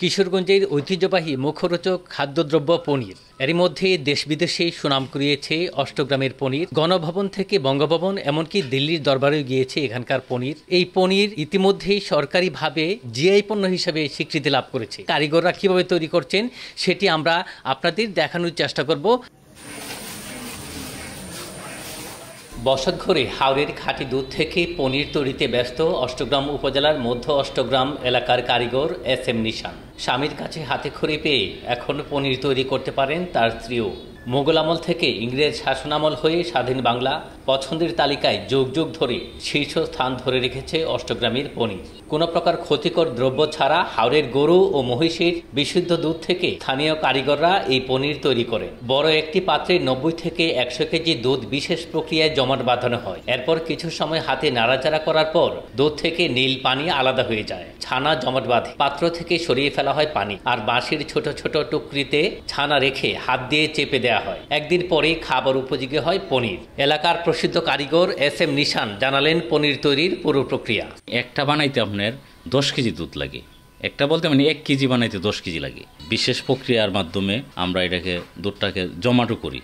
কিশোরগঞ্জের ঐতিহ্যবাহী মুখরোচক খাদ্যদ্রব্য পনির। এরই মধ্যে দেশ বিদেশে সুনাম কুড়িয়েছে অষ্টগ্রামের পনির। গণভবন থেকে বঙ্গভবন এমনকি দিল্লির দরবারেও গিয়েছে এখানকার পনির। এই পনির ইতিমধ্যেই সরকারিভাবে জিআই পণ্য হিসেবে স্বীকৃতি লাভ করেছে। কারিগররা কীভাবে তৈরি করছেন সেটি আমরা আপনাদের দেখানোর চেষ্টা করব। বসতঘরে হাওরের খাঁটি দুধ থেকে পনির তৈরিতে ব্যস্ত অষ্টগ্রাম উপজেলার মধ্য অষ্টগ্রাম এলাকার কারিগর SM নিশান। স্বামীর কাছে হাতে খড়ি পেয়ে এখন পনির তৈরি করতে পারেন তার স্ত্রীও। মোগল আমল থেকে ইংরেজ শাসনামল হয়ে স্বাধীন বাংলা পছন্দের তালিকায় যুগ যুগ ধরে শীর্ষস্থান ধরে রেখেছে অষ্টগ্রামের পনির। কোনো প্রকার ক্ষতিকর দ্রব্য ছাড়া হাওরের গরু ও মহিষের বিশুদ্ধ দুধ থেকে স্থানীয় কারিগররা এই পনির তৈরি করে। বড় একটি পাত্রে 90 থেকে 100 কেজি দুধ বিশেষ প্রক্রিয়ায় জমাট বাঁধানো হয়। এরপর কিছু সময় হাতে নাড়াচাড়া করার পর দুধ থেকে নীল পানি আলাদা হয়ে যায়। ছানা জমাট বাঁধে, পাত্র থেকে সরিয়ে ফেলা হয় পানি, আর বাঁশির ছোট ছোট টুকরিতে ছানা রেখে হাত দিয়ে চেপে দেওয়া হয়। একদিন পরেই খাবার উপযোগী হয় পনির। এলাকার প্রসিদ্ধ কারিগর SM নিশান জানালেন পনির তৈরির পুরো প্রক্রিয়া। একটা বানাইতে আপনার 10 কেজি দুধ লাগে। একটা বলতে মানে 1 কেজি বানাইতে 10 কেজি লাগে। বিশেষ প্রক্রিয়ার মাধ্যমে আমরা এটাকে দুধটাকে জমাটো করি।